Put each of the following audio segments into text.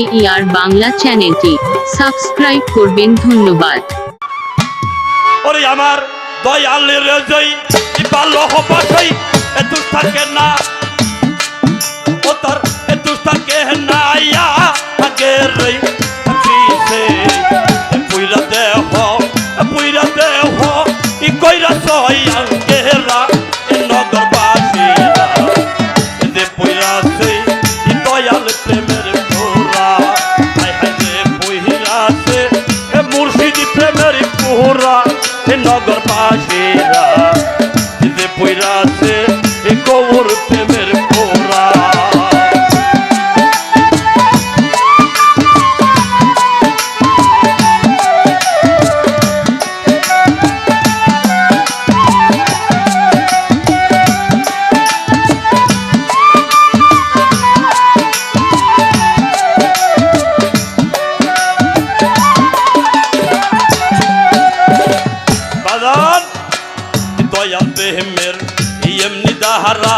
AER Bangla চ্যানেলটি subscribe করবেন। ধন্যবাদ। ওরে আমার দয়ালের জয় ভালো হবাসই এত থাকে না ও তার এত থাকে না ইয়া আগে রে পিছে পুইরা দেহ ই কইরা সই আঙ্গেরা এ নগরবাসীরা এতে পুইরা সে ই দয়াল প্রেমের পোরা হাই হাই রে পুইরা সে এ মুর্শিদ প্রেমের পোরা এ নগরবাসীরা এতে পুইরা সে এ গৌর প্রেমের পোরা প্রেমের এমনি দাহারা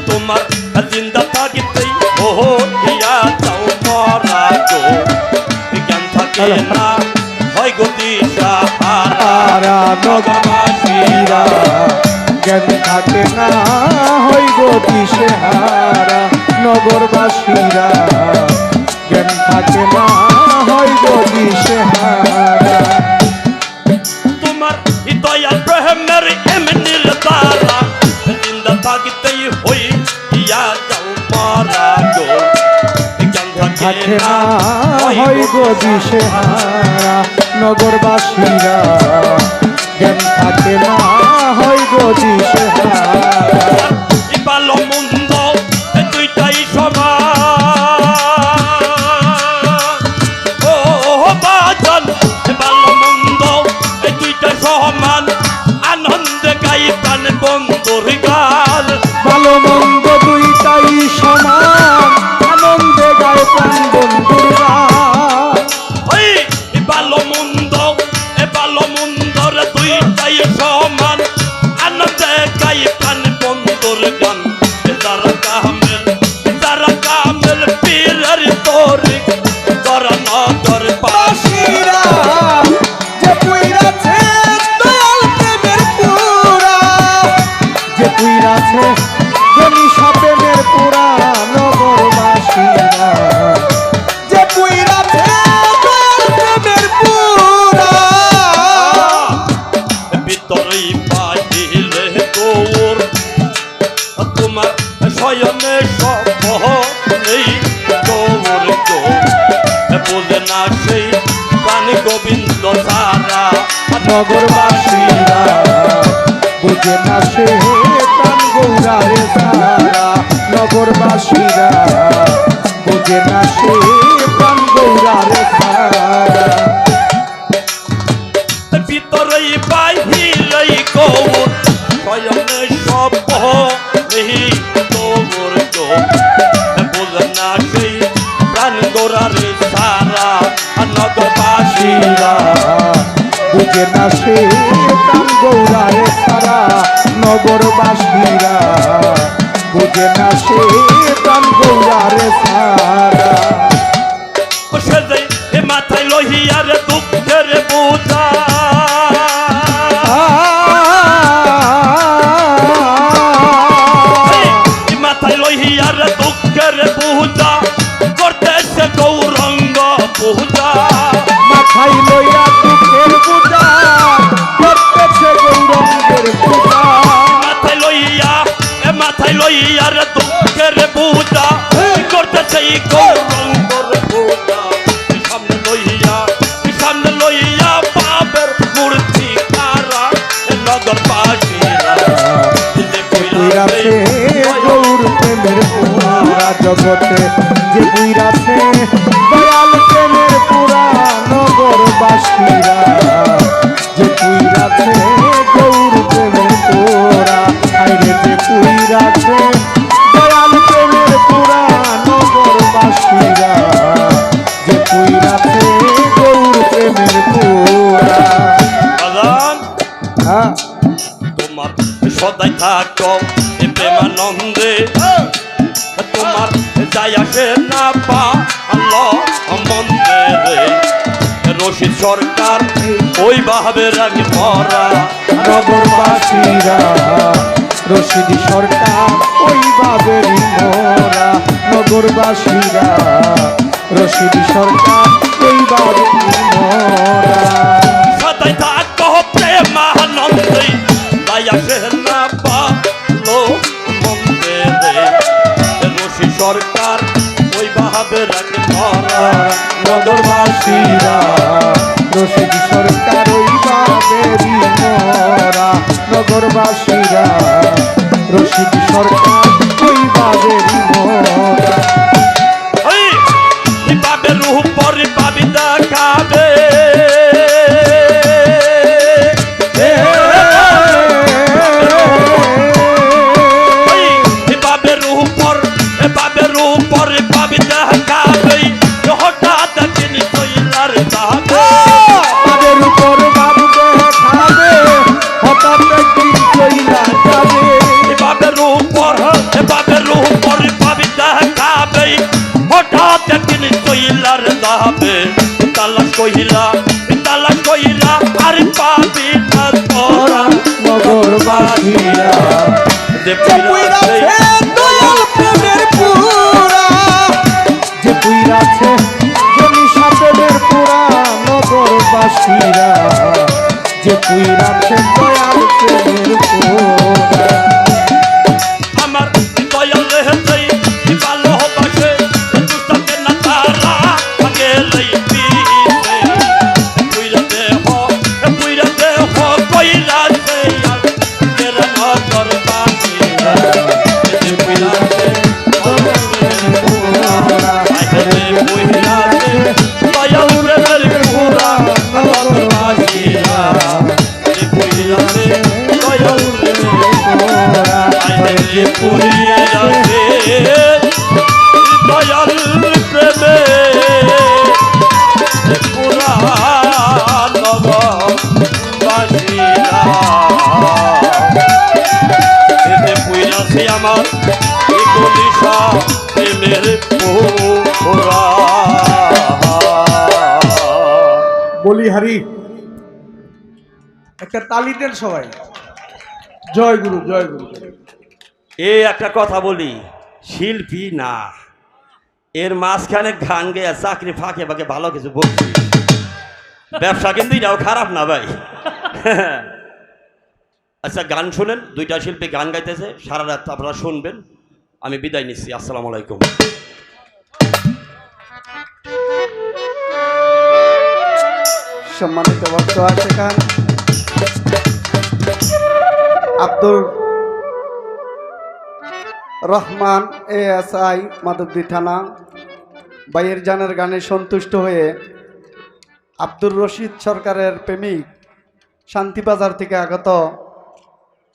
তোমার জিন্দা থাকিতেই ও ইয়া যাও মরা গো জ্ঞান থাকে না হয় গতি সাহারা নগরবাসীরা জ্ঞান থাকে না হয় গতি সাহারা নগরবাসীরা জ্ঞান থাকে না হয় গতি সাহারা তোমার দয়াল প্রেমের এমনি দাহারা জিন্দা থাকিতেই হই ইয়া যাও মরা গো জ্ঞান থাকে না হয় গতি সাহারা নগরবাসীরা জ্ঞান থাকে না হয় গতি সাহারা ভালো মন্দ দুইটাই সমান ও বাজান ভালো মন্দ দুইটাই সমান আনন্দে গাই প্রাণ বন্ধুর গান ভালো মন্দ দুইটাই সমান আনন্দে গায় প্রাণ বন্ধুর গান ওই ভালো মন্দর দুইটাই সমান আনন্দে গাই প্রাণ বন্ধুর গান যারা কামেল পীরের তোরে করা নগর বাসীরা যে পুইরাছে দয়াল প্রেমের পুরা যে পুইরাছে ধনী সাপেমের পুরা নগরবাসীরা যে পুইরাছে দয়াল প্রেমের পুরা ভিতরেই পাইলে গৌর তোমার শয়নে সব নেই গৌর গো বোঝে না সেই প্রাণ গোবিন্দ সারা নগরবাসীরা বুঝে না সে প্রাণ গৌরারে সারা নগরবাসীরা বুঝে না সে প্রাণ গৌরারে সারা ভিতরেই বাহিরেই গৌর শয়নে সব নেই গৌর গো বোঝে না সেই প্রাণ গৌরারে সারা নগরবাসীরা বুঝে না সে প্রাণ গৌরারে সারা নগরবাসীরা বুঝে না সে প্রাণ গৌরারে সারা সে মাথায় লহিয়ার দুঃখের বোঝা মাথায় লহিয়ার দুঃখের বোঝা করতেছে গৌরঙ্গ পূজা মাথায় লইয়া দুঃখের পূজা করতেছে গৌরঙ্গের পূজা মাথায় লইয়ার দুঃখের বোঝা করতেছে গৌরঙ্গর পূজা সামনে লইয়া বাবের মূর্তি কারা নগরবাসীরা পুইরাছে গৌর প্রেমের পুরা জগতে যে পুইরাছে দয়াল প্রেমের পুরা নগরবাসীরা যে পুইরাছে গৌর প্রেমের পুরা আইরে যে পুইরাছে দয়াল প্রেমের পুরা নগরবাসীরা যে পুইরাছে গৌর প্রেমের পুরা তোমার সদাই থাকো প্রেমানন্দে তোমার যায় আসে না পা সরকার ওইভাবে রাখি মরা নগরবাসীরা রশিদি সরকার ওইভাবে মোরা নগরবাসীরা রশিদি সরকার ওইভাবে মোরা সদাই থাকো প্রেমানন্দে দয়া সে না পালো মন্দে রে রশি সরকার ওইভাবে রাখি মরা নগরবাসীরা রশিদি সরকার ওইভাবে মোরা নগরবাসীরা রশিদি সরকার ওইভাবে মোরা পাবে রূহ পরে পাবি দেখাবে পাবে রূহ পরে পাবি দেখাবে হঠাৎ কিনি তৈলার দাবে তাদের উপর বাবু দেখাবে হঠাৎ একদিন চইলা যাবে পাবে রূহ পরে পাবি দেখাবে হঠাৎ কিনি তৈলার দাবে তালাশ কইলা আর পাবি না তোরা নগরবাসীরা দয়াল প্রেমের পুরা যে পুইরাছে জমি সাপের পুরা নগরবাসীরা যে পুইরাছে দয়াল প্রেমের পুরা আমার দয়াল রেহে ভালোবাসে দুষ্টাকে না তারা আগে লই পিছে পুইরা দেহ কইরা সে তেরা নজর বাসিরা যে পুইরা সে দয়াল রেহে পুরা নগরবাসীরা যে পুইরা সে দয়াল রেহে পুরিয়া যাবে দয়াল প্রেমে পুরা নগরবাসীরা এতে পুইরাছে আমার একলিশা প্রেমের পুরা বলিহারি একটা তালি দেন সবাই জয় গুরু জয় গুরু এই একটা কথা বলি, শিল্পী না, এর মাঝখানে গান গেয়ে চাকরি ফাঁকে ফাঁকে ভালো কিছু বলছি। ব্যবসা কিন্তু এটাও খারাপ না ভাই। আচ্ছা গান শুনেন, দুইটা শিল্পী গান গাইতেছে, সারা রাত আপনারা শুনবেন। আমি বিদায় নিচ্ছি, আসসালামু আলাইকুম। সম্মানিত ভক্ত আশেখান আব্দুর রহমান ASI মাধবদী থানা ভাইয়ের জানের গানে সন্তুষ্ট হয়ে আব্দুর রশিদ সরকারের প্রেমিক শান্তিবাজার থেকে আগত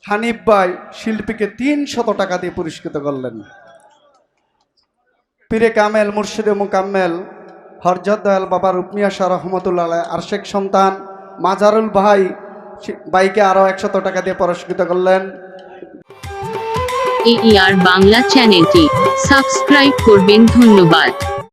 হানিফ ভাই শিল্পীকে 300 টাকা দিয়ে পুরস্কৃত করলেন। পীরে কামেল মুর্শিদে মুকাম্মেল হরজত দয়াল বাবা রুকমিয়া শাহ রহমতুল্লাহ আরশেক সন্তান মাজারুল ভাই বাইকে আরও 100 টাকা দিয়ে পুরস্কৃত করলেন। AER বাংলা চ্যানেলটি সাবস্ক্রাইব করবেন। ধন্যবাদ।